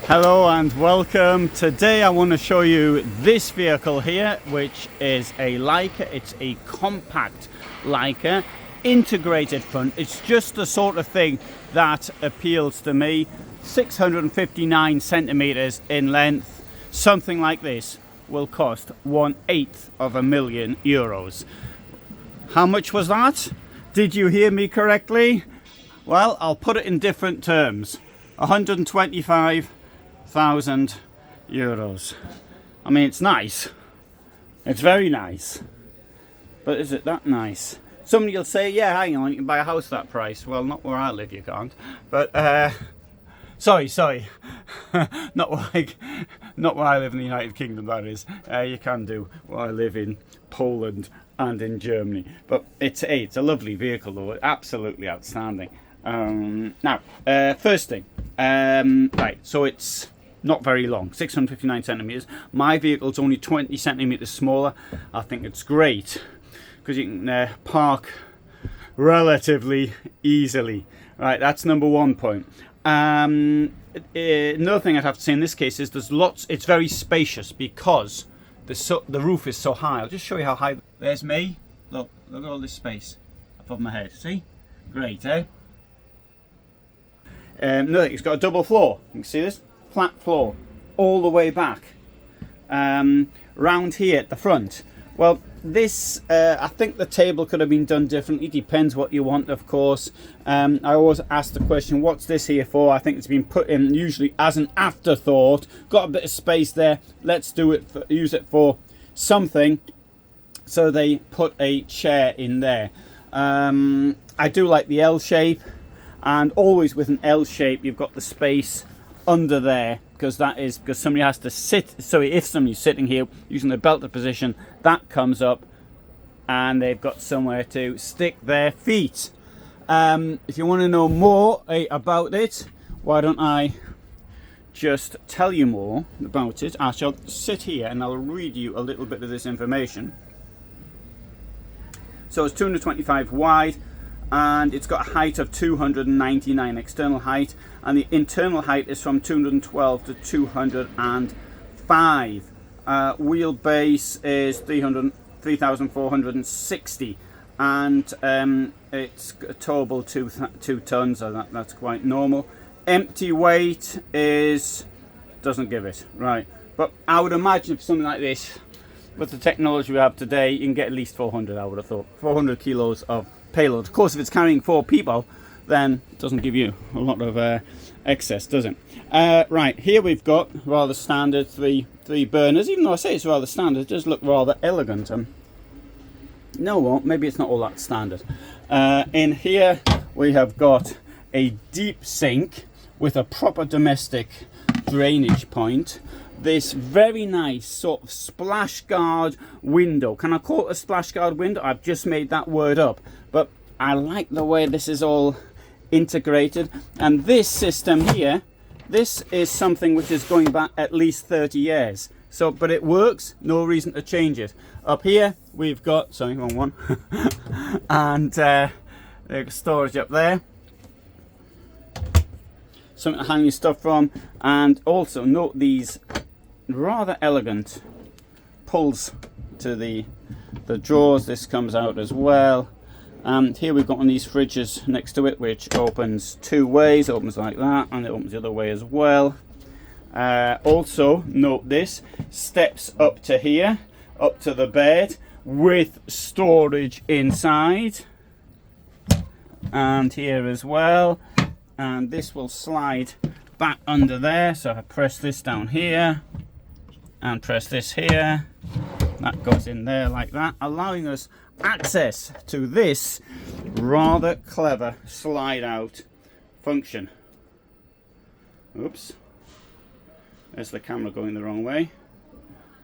Hello and welcome. Today I want to show you this vehicle here, which is a Laika. It's a compact Laika, integrated front. It's just the sort of thing that appeals to me. 659 centimeters in length. Something like this will cost 1/8 of a million euros. How much was that? Did you hear me correctly? Well, I'll put it in different terms. 125,000 euros. I mean, it's nice. It's very nice. But is it that nice? Somebody will say, yeah, hang on, you can buy a house that price. Well, not where I live, you can't. But, sorry. not where I live in the United Kingdom, that is. You can do where I live in Poland and in Germany. But it's a lovely vehicle, though. Absolutely outstanding. Now, first thing. Right, so it's not very long, 659 centimeters. My vehicle's only 20 centimeters smaller. I think it's great because you can park relatively easily. Right, that's number one point. Another thing I'd have to say in this case is there's lots. It's very spacious because the roof is so high. I'll just show you how high. There's me. Look at all this space above my head. See? Great, eh? No, it's got a double floor. You can see this flat floor all the way back. Round here at the front. Well, this I think the table could have been done differently. Depends what you want, of course. I always ask the question, what's this here for? I think it's been put in usually as an afterthought. Got a bit of space there. Let's use it for something. So they put a chair in there. I do like the L shape. And always with an L shape, you've got the space under there because somebody has to sit. So if somebody's sitting here using the belted position, that comes up and they've got somewhere to stick their feet. If you want to know more about it, why don't I just tell you more about it? I shall sit here and I'll read you a little bit of this information. So it's 225 wide. And it's got a height of 299 external height, and the internal height is from 212 to 205. Wheelbase is 3,460, and it's towable 2 tons, so that's quite normal. Empty weight doesn't give it, right? But I would imagine for something like this, with the technology we have today, you can get at least 400. I would have thought 400 kilos of payload. Of course, if it's carrying 4 people, then it doesn't give you a lot of excess, does it? Right, here we've got rather standard three burners. Even though I say it's rather standard, it does look rather elegant. You know what? Maybe it's not all that standard. In here we have got a deep sink with a proper domestic drainage point. This very nice sort of splash guard window. Can I call it a splash guard window? I've just made that word up. But I like the way this is all integrated. And this system here, this is something which is going back at least 30 years. So, but it works, no reason to change it. Up here, we've got, sorry, wrong one. And there's storage up there. Something to hang your stuff from. And also note these rather elegant pulls to the drawers. This comes out as well. And here we've got one of these fridges next to it, which opens 2 ways. It opens like that, and it opens the other way as well. Also note this, steps up to here, up to the bed, with storage inside, and here as well. And this will slide back under there. So if I press this down here and press this here, that goes in there like that, allowing us access to this rather clever slide out function. Oops, there's the camera going the wrong way.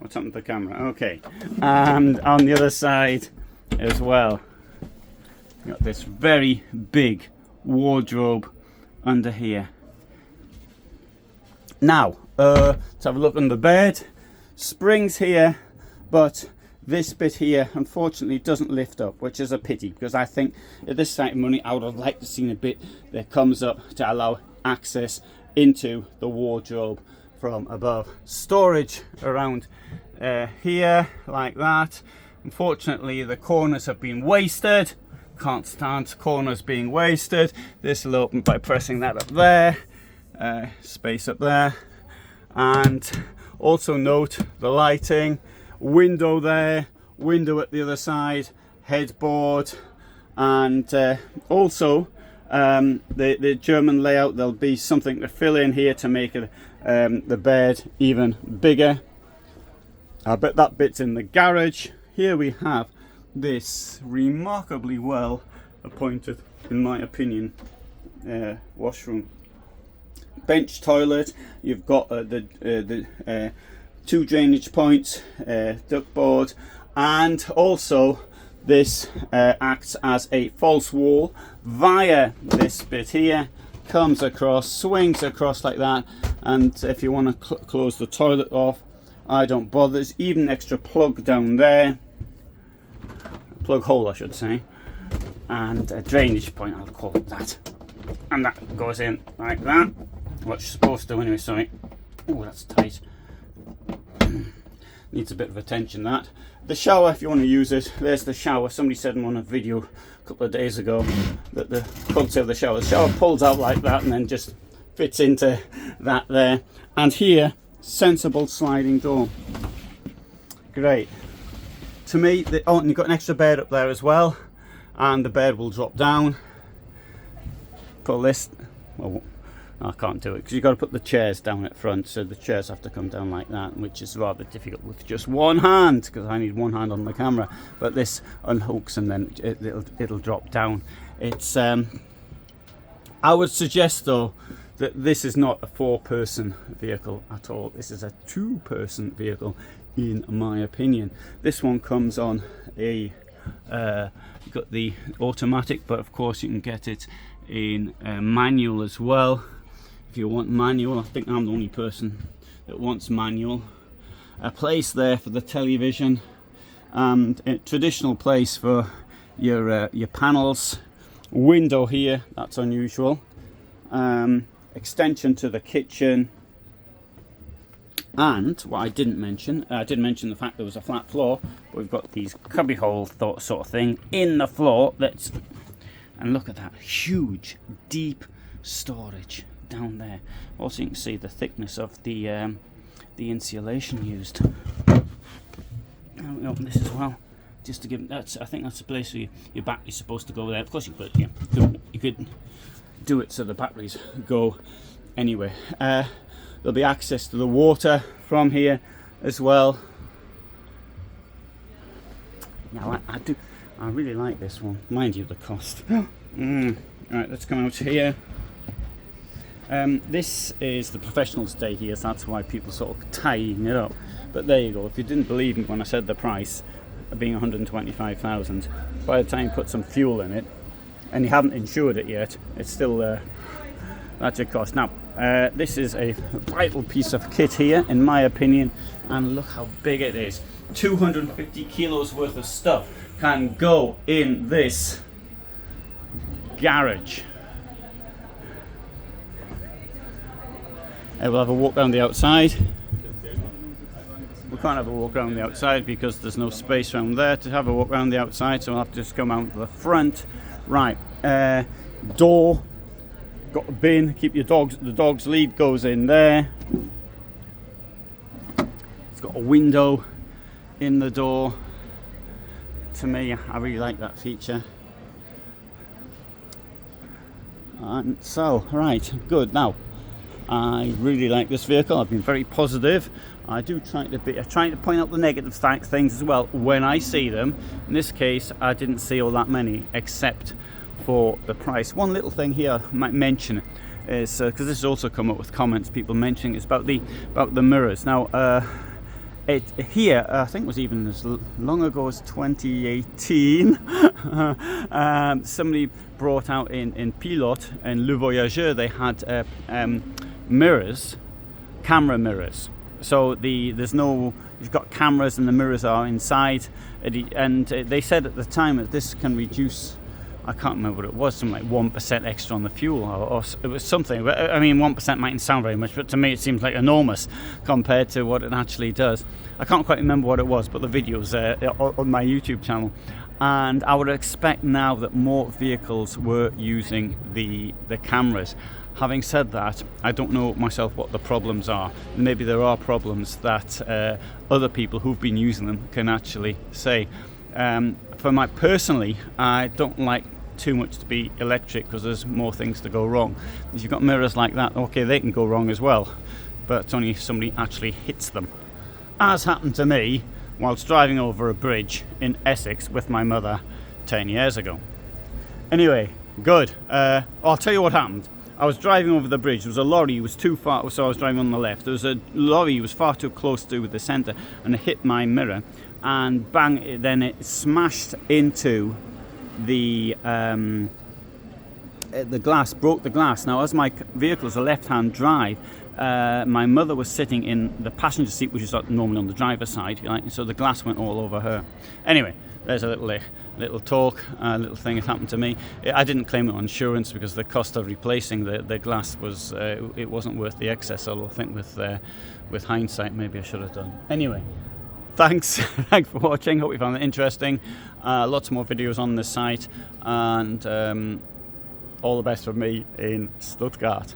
What's happened to the camera? Okay, and on the other side as well, got this very big wardrobe under here. Now, let's have a look on the bed. Springs here, but this bit here unfortunately doesn't lift up, which is a pity, because I think at this type of money I would have liked to see a bit that comes up to allow access into the wardrobe from above. Storage around here like that. Unfortunately, the corners have been wasted. Can't stand corners being wasted. This will open by pressing that up there. Space up there. And also note the lighting. Window there. Window at the other side. Headboard. And also the German layout. There'll be something to fill in here to make it, the bed even bigger. I bet that bit's in the garage. Here we have this remarkably well appointed, in my opinion, washroom. Bench toilet. You've got the 2 drainage points, duckboard, and also this acts as a false wall via this bit here. Comes across, swings across like that, and if you want to close the toilet off, I don't bother. There's even an extra plug down there, plug hole I should say, and a drainage point, I'll call it that, and that goes in like that. What you're supposed to anyway, sorry. Oh, that's tight. Needs a bit of attention, that. The shower, if you want to use it, there's the shower. Somebody said in one video a couple of days ago that the quality of the shower pulls out like that and then just fits into that there. And here, sensible sliding door. Great. To me, oh, and you've got an extra bed up there as well, and the bed will drop down. Pull this. Well, I can't do it because you've got to put the chairs down at front, so the chairs have to come down like that, which is rather difficult with just one hand because I need one hand on the camera. But this unhooks and then it'll drop down. It's I would suggest though that this is not a 4-person vehicle at all. This is a 2-person vehicle, in my opinion. This one comes on a you've got the automatic, but of course you can get it in manual as well. If you want manual, I think I'm the only person that wants manual. A place there for the television, and a traditional place for your panels. Window here, that's unusual. Extension to the kitchen. And what I didn't mention, the fact there was a flat floor, but we've got these cubbyhole sort of thing in the floor. And look at that huge, deep storage down there. Also, you can see the thickness of the insulation used. I'll open this as well, just to give. I think that's the place where your battery's supposed to go there. Of course, you could do it so the batteries go anyway. There'll be access to the water from here as well. Now I really like this one. Mind you, the cost. Right, let's come out here. This is the professionals' day here, so that's why people sort of tying it up. But there you go. If you didn't believe me when I said the price being 125,000, by the time you put some fuel in it, and you haven't insured it yet, it's still that's your cost. Now, this is a vital piece of kit here, in my opinion, and look how big it is. 250 kilos worth of stuff can go in this garage. We'll have a walk around the outside. We can't have a walk around the outside because there's no space around there to have a walk around the outside, so we'll have to just come out to the front. Right, door, got a bin, keep your dogs, the dog's lead goes in there. It's got a window in the door. To me, I really like that feature. And so, right, good. Now, I really like this vehicle. I've been very positive. I do try to point out the negative things as well when I see them. In this case, I didn't see all that many, except for the price. One little thing here I might mention is because this has also come up with comments, people mentioning, is about the mirrors. Now, here, I think it was even as long ago as 2018, somebody brought out in Pilote and Le Voyageur, they had mirrors, camera mirrors. So you've got cameras and the mirrors are inside, and they said at the time that this can reduce I can't remember what it was, something like 1% extra on the fuel, or it was something. I mean, 1% mightn't sound very much, but to me it seems like enormous compared to what it actually does. I can't quite remember what it was, but the video's on my YouTube channel. And I would expect now that more vehicles were using the cameras. Having said that, I don't know myself what the problems are. Maybe there are problems that other people who've been using them can actually say. For my personally, I don't like too much to be electric because there's more things to go wrong. If you've got mirrors like that, okay, they can go wrong as well, but it's only if somebody actually hits them. As happened to me whilst driving over a bridge in Essex with my mother 10 years ago. Anyway, good. I'll tell you what happened. I was driving over the bridge. There was a lorry, it was too far, so I was driving on the left. There was a lorry, it was far too close to the centre, and it hit my mirror, and bang, then it smashed into the glass, broke the glass. Now, as my vehicle is a left-hand drive, my mother was sitting in the passenger seat, which is normally on the driver's side, so the glass went all over her. Anyway, there's a little talk, little thing that happened to me. I didn't claim it on insurance because the cost of replacing the glass was it wasn't worth the excess. Although I think with hindsight, maybe I should have done. Anyway, thanks for watching. Hope you found it interesting. Lots more videos on the site, and all the best from me in Stuttgart.